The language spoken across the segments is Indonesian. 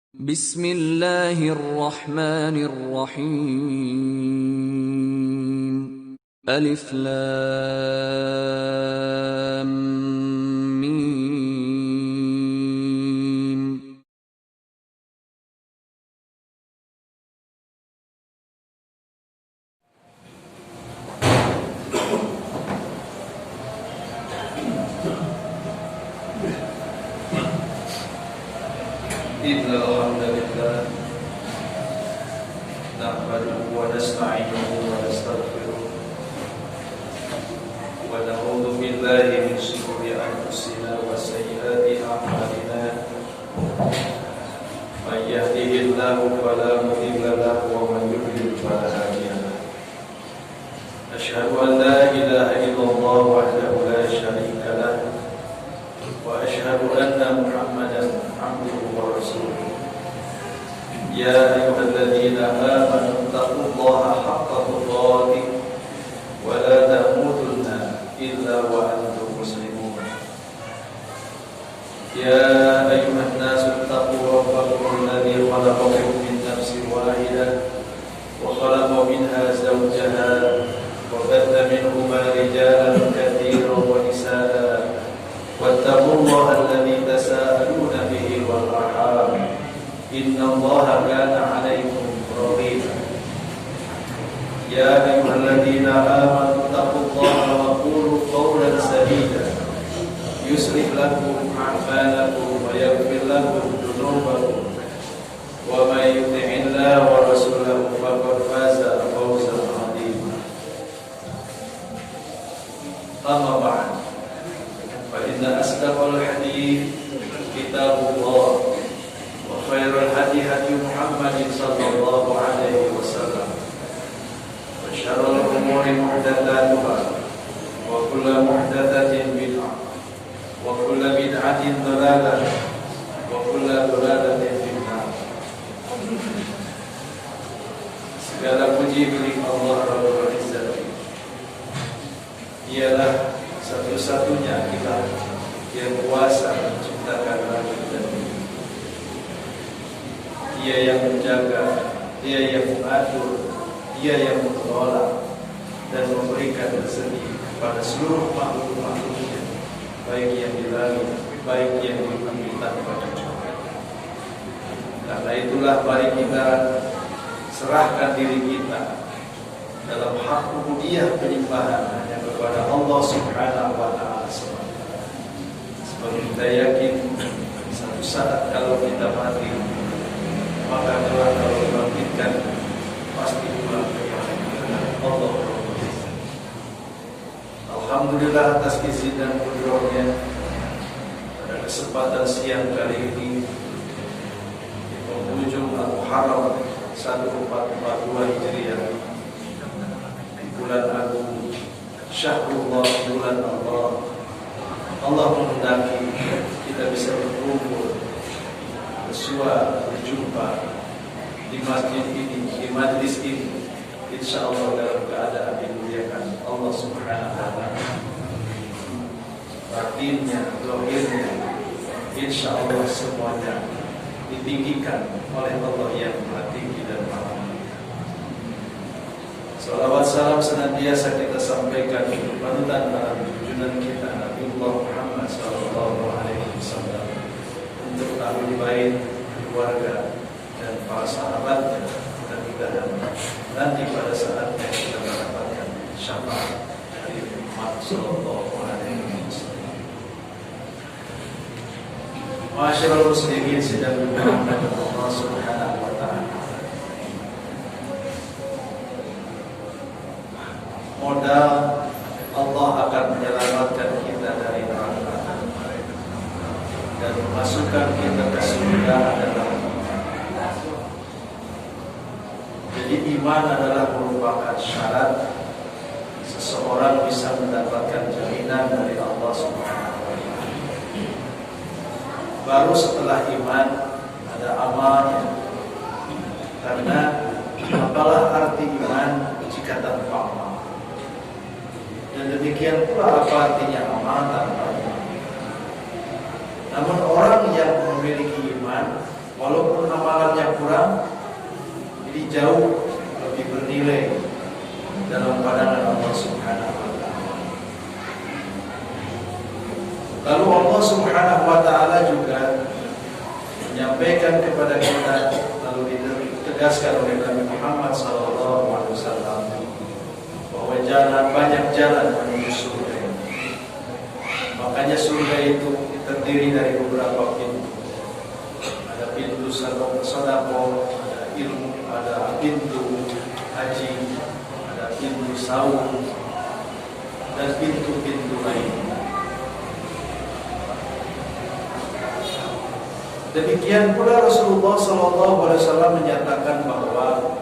Bismillahirrahmanirrahim. Alif Lam Mim. Innal hamdalillah nahmaduhu wa nasta'inuhu wa nastaghfiruh wa na'udzu billahi min shururi anfusina wa sayyiati a'malina may yahdihillahu fala mudilla lahu wa man yudlil fala hadiya lahu asyhadu an la ilaha illallah wahdahu la syarika lahu wa asyhadu anna Muhammadan abduhu wa rasuluh. Ya ayyuhalladzina amanu taqullaha haqqa tuqatih wa la tamutunna illa wa antum muslimun. Ya ayyuhan nasu taqu rabbakum alladzi khalaqakum min nafsin wahidah wa khalaqa minha zawjaha wa batha minhuma rijalan katsiran wa nisaa'a wattaqullaha alladzi tasaaluna bihi wal arham innallaha kana 'alaykum raqiba. Ya ayyuhalladzina amanu taqullaha wa qulu qawlan sadida yuslih lakum a'malakum wa yaghfir lakum dhunubakum wa may yuti'illaha wa rasulahu faqad faza fawzan 'azima. Amma ba'd. فإن أصدق الحديث كتاب الله وخير الهدي هدي محمد صلى الله عليه وسلم وشر الأمور محدثاتها وكل محدثة بدعة وكل بدعة ضلالة وكل ضلالة في النار. Segala puji milik Allah Rabbul Izzah. Ialah satu-satunya kita yang kuasa menciptakan langit dan bumi. Dia yang menjaga, Dia yang mengatur, Dia yang mengelola dan memberikan rezeki kepada seluruh makhluk-makhluknya, baik yang di langit, baik yang di bumi tanpa kecuali. Karena itulah mari kita serahkan diri kita dalam hak ubudiyah penyembahan hanya kepada Allah Subhanahu wa ta'ala semata. Sebab kita yakin satu saat kalau kita mati, maka kelak kalau dibangkitkan pasti pulang kepada Allah. Alhamdulillah atas izin dan kudrohnya pada kesempatan siang kali ini di penghujung Al-Muharram 1442 Hijriah, bulan agung, syahrullah, bulan Allah. Allah menghendaki kita bisa berkumpul, bersua, berjumpa di masjid ini, di majlis ini, insya Allah dalam keadaan dimuliakan Allah Subhanahu wa ta'ala. Batinnya, lahirnya, insya Allah semuanya ditinggikan oleh Allah yang maha tinggi dan maha. Salawat salam senantiasa kita sampaikan untuk panutan dalam junjungan kita Nabiullah Muhammad sallallahu alaihi wasallam, untuk ahli bait, keluarga dan para sahabatnya, mudah-mudahan nanti pada saatnya kita mendapatkan syafaat dari Muhammad sallallahu alaihi wasallam. Masyaallah muslimin sedang berdoa Allah Subhanahu wa ta'ala. Modal Allah akan menyelamatkan kita dari neraka dan memasukkan kita ke surga adalah iman. Jadi iman adalah merupakan syarat seseorang bisa mendapatkan jaminan dari Allah Subhanahu wa ta'ala. Baru setelah iman ada amalnya. Karena apalah arti iman jika tanpa amal? Dan demikian pula apa artinya amal tanpa iman. Namun orang yang memiliki iman walaupun amalannya kurang, ini jauh lebih bernilai dalam pandangan Allah Subhanahu wa Ta'ala. Lalu Allah Subhanahu wa Ta'ala juga menyampaikan kepada kita, lalu ditegaskan oleh Nabi Muhammad SAW, bahwa banyak jalan menuju surga. Makanya surga itu terdiri dari beberapa pintu. Ada pintu sedekah, ada ilmu, ada pintu haji, ada pintu saum, dan pintu-pintu lain. Demikian pula Rasulullah SAW menyatakan bahwa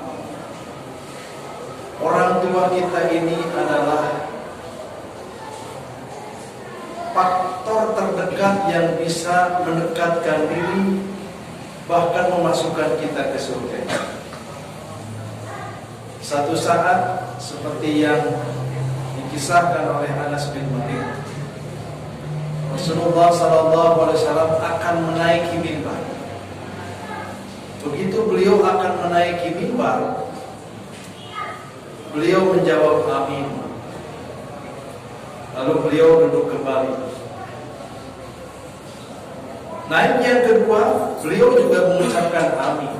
orang tua kita ini adalah faktor terdekat yang bisa mendekatkan diri, bahkan memasukkan kita ke surga. Satu saat, seperti yang dikisahkan oleh Anas bin Malik, Rasulullah SAW akan menaiki mimbar. Begitu beliau akan menaiki mimbar, beliau menjawab amin. Lalu beliau duduk kembali. Naik yang kedua, beliau juga mengucapkan amin.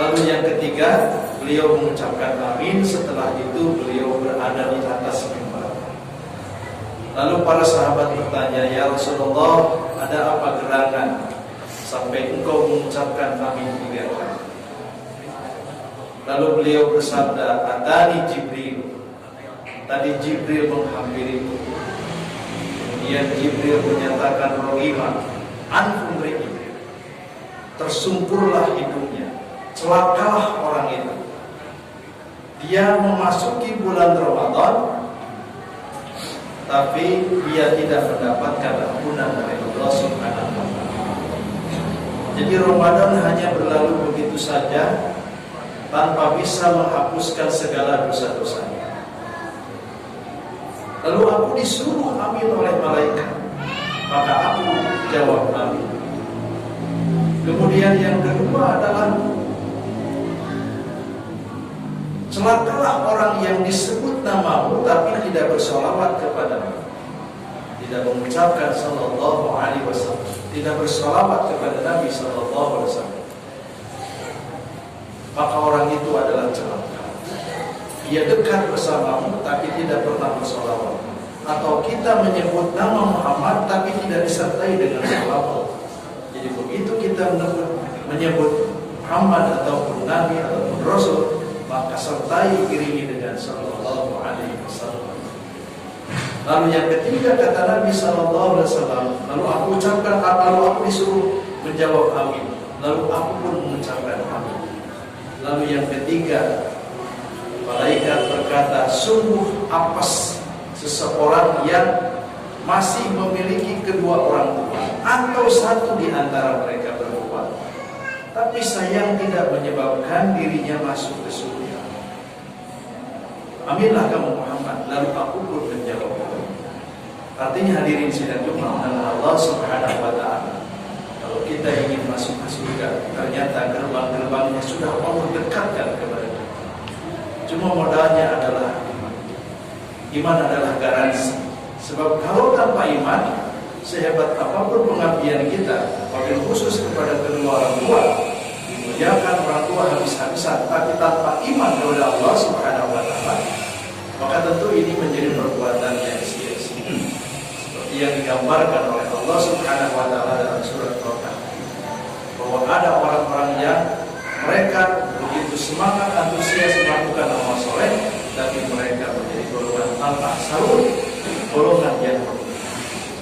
Lalu yang ketiga, beliau mengucapkan amin. Setelah itu beliau berada di atas mimbar. Lalu para sahabat bertanya, "Ya Rasulullah, ada apa gerangan sampai engkau mengucapkan amin 3 kali?" Lalu beliau bersabda, "Atani Jibril." Tadi Jibril menghampiriku. Kemudian Jibril menyatakan, "Rohimah anfum ri'in." Tersungkurlah hidungnya, celakalah orang itu. Dia memasuki bulan Ramadan, tapi dia tidak mendapatkan ampunan dari Allah Subhanahu wa Ta'ala. Jadi Ramadan hanya berlalu begitu saja, tanpa bisa menghapuskan segala dosa-dosanya. Lalu aku disuruh amin oleh malaikat, maka aku jawab amin. Kemudian yang kedua adalah, celakalah orang yang disebut namamu tapi tidak bersolawat kepadamu, tidak mengucapkan sallallahu alaihi wasallam, tidak bersolawat kepada Nabi sallallahu alaihi wasallam. Maka orang itu adalah celaka. Dia dekat bersamamu tapi tidak pernah bersolawat. Atau kita menyebut nama Muhammad tapi tidak disertai dengan salawat. Jadi begitu kita menyebut Muhammad ataupun Nabi ataupun Rasul, maka sertai iringi dengan sallallahu alaihi wasallam. Lalu yang ketiga kata Nabi sallallahu alaihi wasallam, lalu aku ucapkan, lalu aku disuruh menjawab amin. Lalu aku pun mengucapkan amin. Lalu yang ketiga, malaikat berkata, sungguh apes seseorang yang masih memiliki kedua orang tua atau satu di antara mereka berdua, tapi sayang tidak menyebabkan dirinya masuk ke surga. Aminlah kamu Muhammad. Lalu aku pun menjawab. Artinya hadirin sidang Jumat dengan Allah Subhanahu wa Ta'ala, kalau kita ingin masuk ke surga, ternyata gerbang-gerbangnya sudah Allah dekatkan kepada kita. Cuma modalnya adalah iman. Iman adalah garansi. Sebab kalau tanpa iman, sehebat apapun pengabdian kita, wabil khusus kepada kedua orang tua, dimuliakan orang tua habis-habisan, tapi tanpa iman kepada Allah Subhanahu wa Ta'ala, maka tentu ini menjadi perbuatan yang sia-sia. Seperti yang digambarkan oleh Allah Subhanahu wa Ta'ala dalam surat Al-Qur'an, bahwa ada orang-orang yang mereka begitu semangat antusias melakukan amal soleh, tapi mereka menjadi golongan al-ahsarun, golongan yang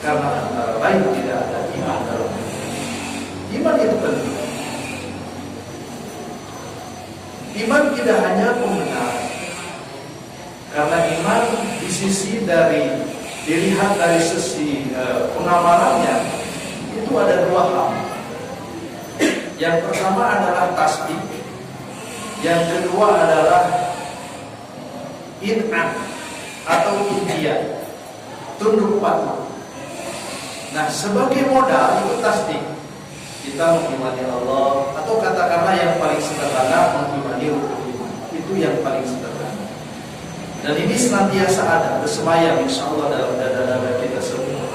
karena antara lain tidak ada iman dalam iman. Itu penting. Iman tidak hanya pembenaran, karena iman di sisi dilihat dari sisi pengamalannya itu ada dua hal. Yang pertama adalah tasdik, yang kedua adalah in'an atau inqiyad, tunduk patuh. Nah, sebagai modal itu tasdik. kita mengimani Allah, atau katakanlah yang paling sederhana mengimani rukun iman. Itu yang paling sederhana. Dan ini senantiasa ada bersemayam insya Allah dalam dada-dada kita semua.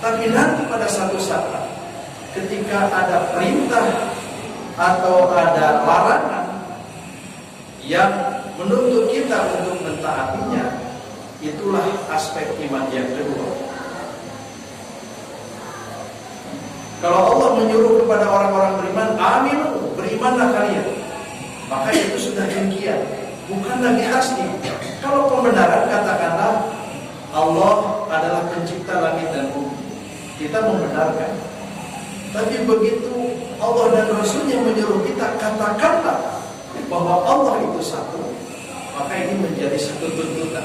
Tapi nanti pada satu saat ketika ada perintah atau ada larangan yang menuntut kita untuk mentaatinya, itulah aspek iman yang kedua. Kalau Allah menyuruh kepada orang-orang beriman, aminu, berimanlah kalian, maka itu sudah demikian, bukan lagi asli. Kalau pembenaran, katakanlah Allah adalah pencipta langit dan bumi, kita membenarkan. Tapi begitu Allah dan Rasulnya menyuruh kita, katakanlah bahwa Allah itu satu, maka ini menjadi satu tuntutan.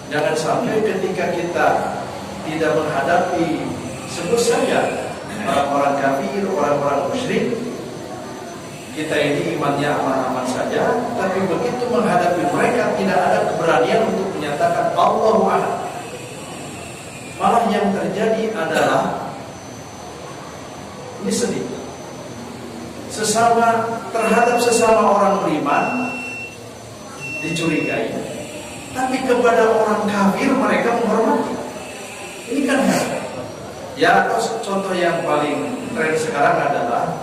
Jangan sampai ketika kita tidak menghadapi, sebut saja orang-orang kafir, orang-orang musyrik, kita ini imannya aman-aman saja, tapi begitu menghadapi mereka tidak ada keberanian untuk menyatakan Allahu Ahad. Malah yang terjadi adalah ini sedih. Terhadap sesama orang beriman dicurigai, tapi kepada orang kafir mereka menghormati. Ini kan ya, atau contoh yang paling tren sekarang adalah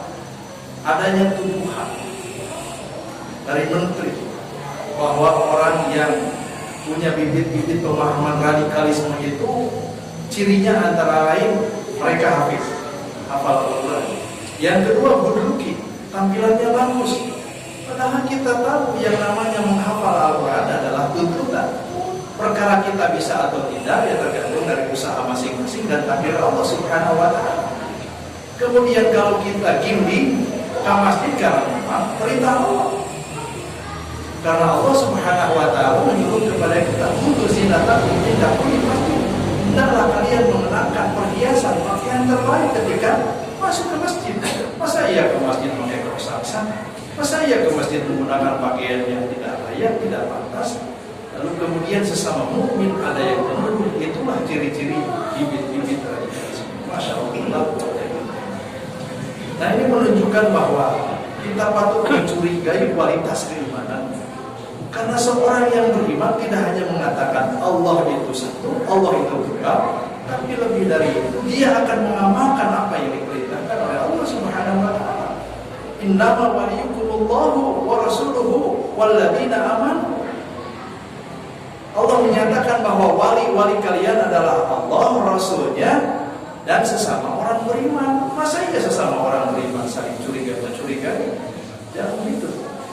adanya tuduhan dari menteri bahwa orang yang punya bibit-bibit pemahaman radikalisme itu cirinya antara lain mereka hafal Al-Quran. Yang kedua, good looking, tampilannya bagus. Padahal kita tahu yang namanya menghafal Al-Quran adalah tuntutan. Perkara kita bisa atau tidak ya tergantung dari usaha masing-masing dan takdir Allah Subhanahu wa ta'ala. Kemudian kalau kita gimbi ke masjid karena memang perintah Allah, karena Allah Subhanahu wa ta'ala menyuruh kepada kita untuk zinatakum inda kulli masjid. Hendaklah kalian mengenakan perhiasan pakaian terbaik ketika masuk ke masjid. Masa iya ke masjid pakai kaos sana? Masa iya ke masjid menggunakan pakaian yang tidak layak, tidak pantas? Lalu kemudian sesama mukmin ada yang menuduh, itulah ciri-ciri bibit-bibit radikalisme. Masya Allah. Nah, ini menunjukkan bahwa kita patut mencurigai kualitas keimanan. Karena seorang yang beriman tidak hanya mengatakan Allah itu satu, Allah itu tunggal, tapi lebih dari itu dia akan mengamalkan apa yang diperintahkan oleh Allah Subhanahu wa ta'ala. Innama waliyukumullahu wa rasuluhu walladzina amanu. Allah menyatakan bahwa wali-wali kalian adalah Allah, Rasulnya, dan sesama orang beriman. Masa iya sesama orang beriman saling curiga-mencurigai? Jangan begitu.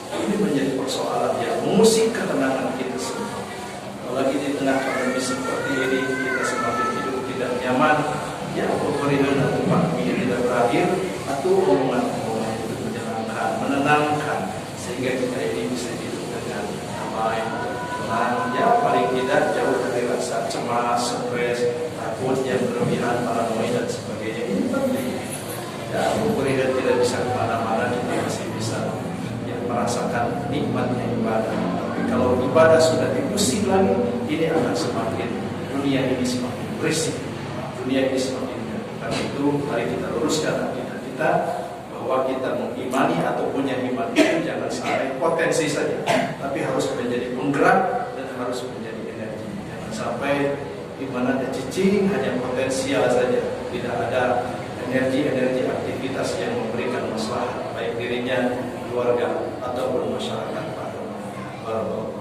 Ini menjadi persoalan yang mengusik ketenangan kita semua. Apalagi di tengah pandemi seperti ini, kita semakin hidup tidak nyaman. Ya, pemberian atau pandemi tidak berakhir, atau omongan-omongan itu menenangkan, sehingga kita ini bisa hidup dengan damai. Ya, paling tidak jauh dari rasa cemas, stres, takut yang berlebihan, paranoid dan sebagainya. Ini penting. Ya, murid tidak bisa kemana-mana, kita masih bisa ya, merasakan nikmatnya ibadah. Tapi kalau ibadah sudah diusik lagi, ini akan semakin, dunia ini semakin berisik, dunia ini semakin. Karena itu, mari kita luruskan akidah kita bahwa kita mengimani atau punya iman itu jangan sampai potensi saja, tapi harus menjadi penggerak dan harus menjadi energi. Jangan sampai iman ada cicing, hanya potensial saja, tidak ada energi aktivitas yang memberikan maslahat baik dirinya, keluarga ataupun masyarakat pada umumnya.